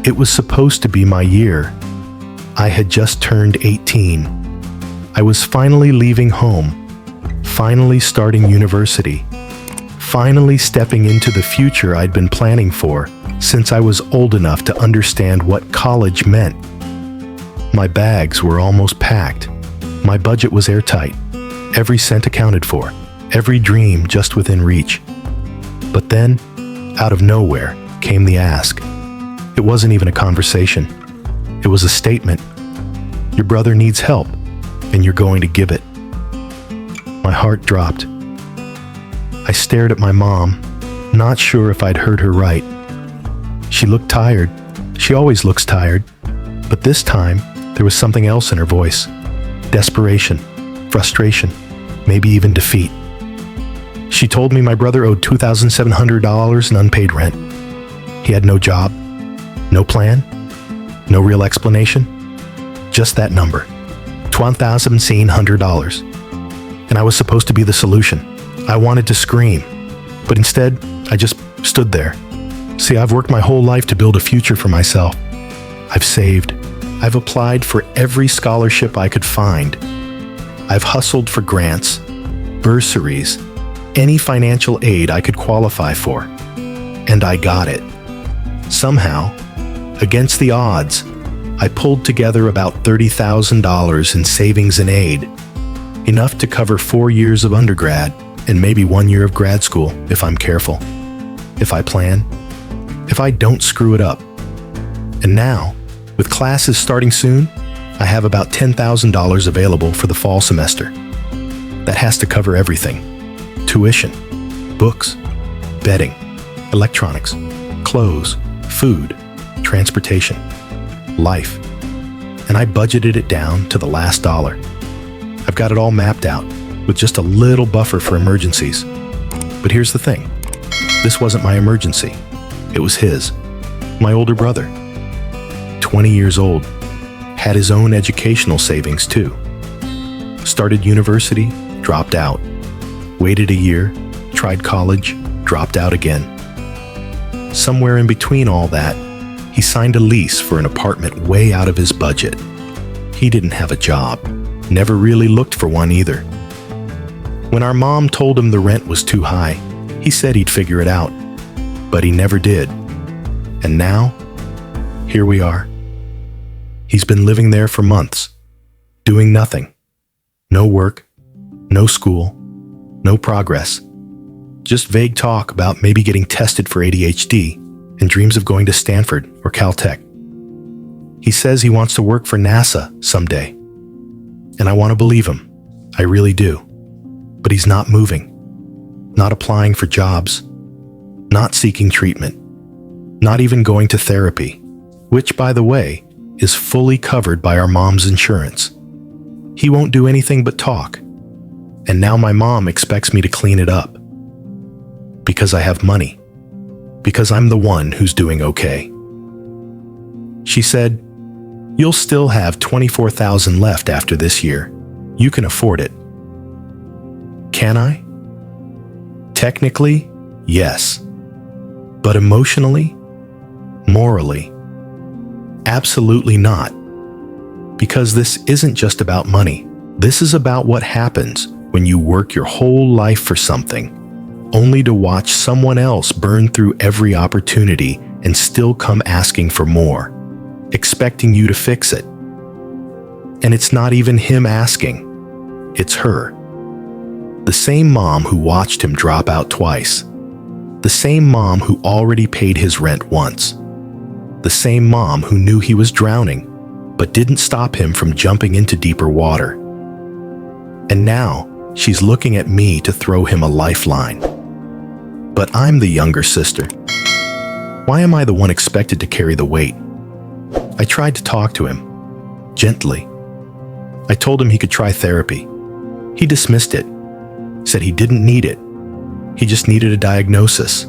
It was supposed to be my year. I had just turned 18. I was finally leaving home, finally starting university, finally stepping into the future I'd been planning for since I was old enough to understand what college meant. My bags were almost packed. My budget was airtight, every cent accounted for, every dream just within reach. But then, out of nowhere, came the ask. It wasn't even a conversation. It was a statement. Your brother needs help, and you're going to give it. My heart dropped. I stared at my mom, not sure if I'd heard her right. She looked tired. She always looks tired. But this time, there was something else in her voice. Desperation, frustration, maybe even defeat. She told me my brother owed $2,700 in unpaid rent. He had no job, no plan, no real explanation. Just that number, $2,700. And I was supposed to be the solution. I wanted to scream, but instead, I just stood there. See, I've worked my whole life to build a future for myself. I've saved. I've applied for every scholarship I could find. I've hustled for grants, bursaries, any financial aid I could qualify for. And I got it. Somehow, against the odds, I pulled together about $30,000 in savings and aid, enough to cover 4 years of undergrad and maybe 1 year of grad school if I'm careful, if I plan, if I don't screw it up. And now, with classes starting soon, I have about $10,000 available for the fall semester. That has to cover everything: tuition, books, bedding, electronics, clothes, food, transportation, life. And I budgeted it down to the last dollar. I've got it all mapped out, with just a little buffer for emergencies. But here's the thing. This wasn't my emergency. It was his, my older brother. 20 years old, had his own educational savings too. Started university, dropped out. Waited a year, tried college, dropped out again. Somewhere in between all that, he signed a lease for an apartment way out of his budget. He didn't have a job, never really looked for one either. When our mom told him the rent was too high, he said he'd figure it out, but he never did. And now, here we are. He's been living there for months, doing nothing. No work, no school, no progress. Just vague talk about maybe getting tested for ADHD and dreams of going to Stanford or Caltech. He says he wants to work for NASA someday. And I want to believe him. I really do. But he's not moving, not applying for jobs, not seeking treatment, not even going to therapy, which, by the way, is fully covered by our mom's insurance. He won't do anything but talk. And now my mom expects me to clean it up. Because I have money. Because I'm the one who's doing okay. She said, "You'll still have $24,000 left after this year. You can afford it." Can I? Technically, yes. But emotionally? Morally? Absolutely not. Because this isn't just about money. This is about what happens when you work your whole life for something, only to watch someone else burn through every opportunity and still come asking for more, expecting you to fix it. And it's not even him asking, it's her. The same mom who watched him drop out twice. The same mom who already paid his rent once. The same mom who knew he was drowning, but didn't stop him from jumping into deeper water. And now, she's looking at me to throw him a lifeline. But I'm the younger sister. Why am I the one expected to carry the weight? I tried to talk to him, gently. I told him he could try therapy. He dismissed it, said he didn't need it. He just needed a diagnosis.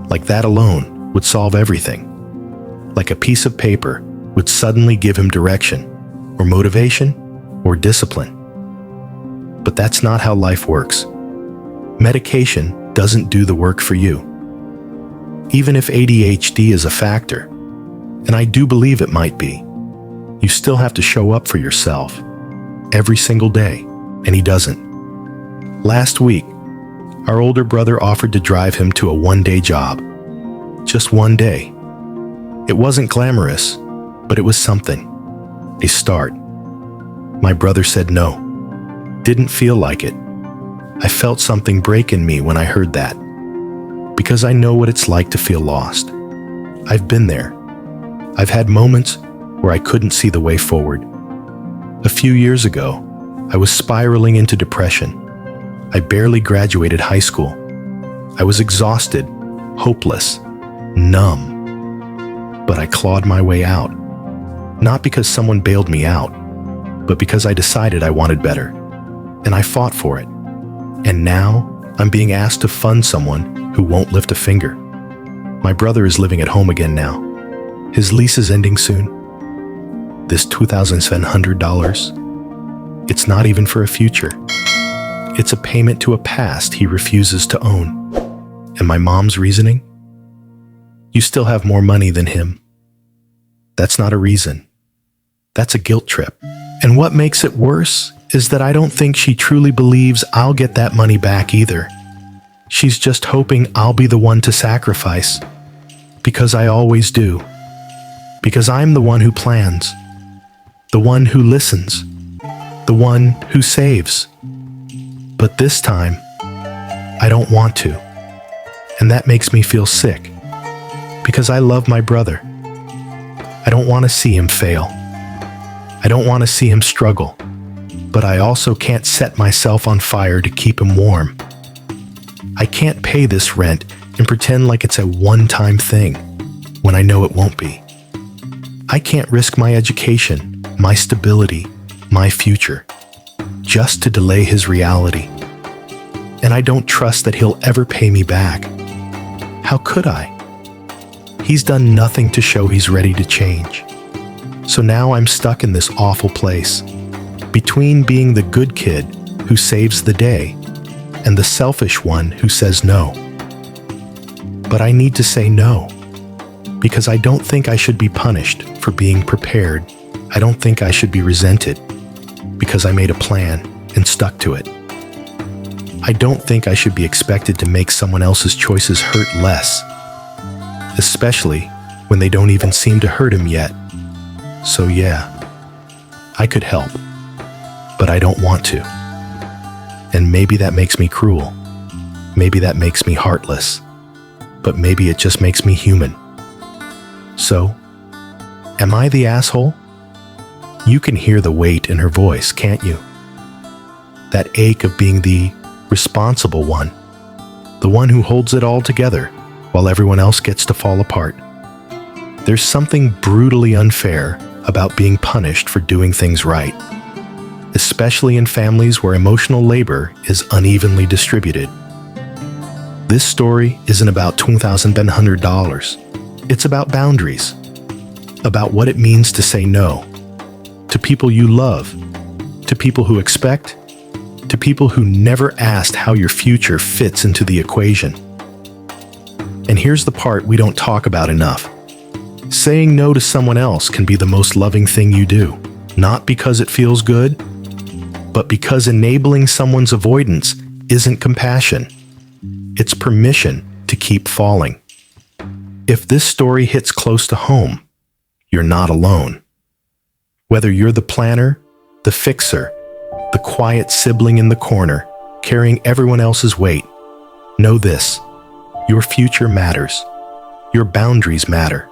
Like that alone would solve everything. Like a piece of paper would suddenly give him direction, or motivation, or discipline. But that's not how life works. Medication doesn't do the work for you. Even if ADHD is a factor, And I do believe it might be. You still have to show up for yourself every single day, and he doesn't. Last week, our older brother offered to drive him to a one-day job. Just one day. It wasn't glamorous, but it was something. A start. My brother said no. Didn't feel like it. I felt something break in me when I heard that. Because I know what it's like to feel lost. I've been there. I've had moments where I couldn't see the way forward. A few years ago, I was spiraling into depression. I barely graduated high school. I was exhausted, hopeless, numb. But I clawed my way out. Not because someone bailed me out, but because I decided I wanted better. And I fought for it. And now, I'm being asked to fund someone who won't lift a finger. My brother is living at home again now. His lease is ending soon. This $2,700, it's not even for a future. It's a payment to a past he refuses to own. And my mom's reasoning? You still have more money than him. That's not a reason. That's a guilt trip. And what makes it worse is that I don't think she truly believes I'll get that money back either. She's just hoping I'll be the one to sacrifice. Because I always do. Because I'm the one who plans. The one who listens. The one who saves. But this time, I don't want to. And that makes me feel sick. Because I love my brother. I don't want to see him fail. I don't want to see him struggle. But I also can't set myself on fire to keep him warm. I can't pay this rent and pretend like it's a one-time thing when I know it won't be. I can't risk my education, my stability, my future, just to delay his reality. And I don't trust that he'll ever pay me back. How could I? He's done nothing to show he's ready to change. So now I'm stuck in this awful place, between being the good kid who saves the day and the selfish one who says no. But I need to say no, because I don't think I should be punished for being prepared. I don't think I should be resented because I made a plan and stuck to it. I don't think I should be expected to make someone else's choices hurt less, especially when they don't even seem to hurt him yet. So yeah, I could help, but I don't want to. And maybe that makes me cruel. Maybe that makes me heartless. But maybe it just makes me human. So, am I the asshole? You can hear the weight in her voice, can't you? That ache of being the responsible one. The one who holds it all together while everyone else gets to fall apart. There's something brutally unfair about being punished for doing things right, especially in families where emotional labor is unevenly distributed. This story isn't about $2,700. It's about boundaries, about what it means to say no, to people you love, to people who expect, to people who never asked how your future fits into the equation. And here's the part we don't talk about enough. Saying no to someone else can be the most loving thing you do, not because it feels good, but because enabling someone's avoidance isn't compassion. It's permission to keep falling. If this story hits close to home, you're not alone. Whether you're the planner, the fixer, the quiet sibling in the corner, carrying everyone else's weight, know this: your future matters. Your boundaries matter.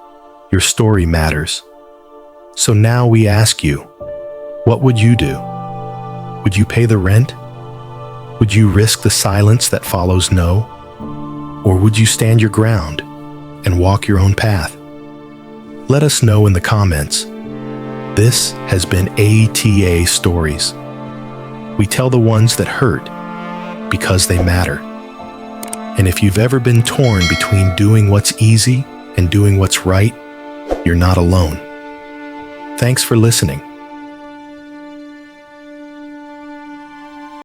Your story matters. So now we ask you, what would you do? Would you pay the rent? Would you risk the silence that follows no? Or would you stand your ground and walk your own path? Let us know in the comments. This has been AITA Stories. We tell the ones that hurt because they matter. And if you've ever been torn between doing what's easy and doing what's right, you're not alone. Thanks for listening.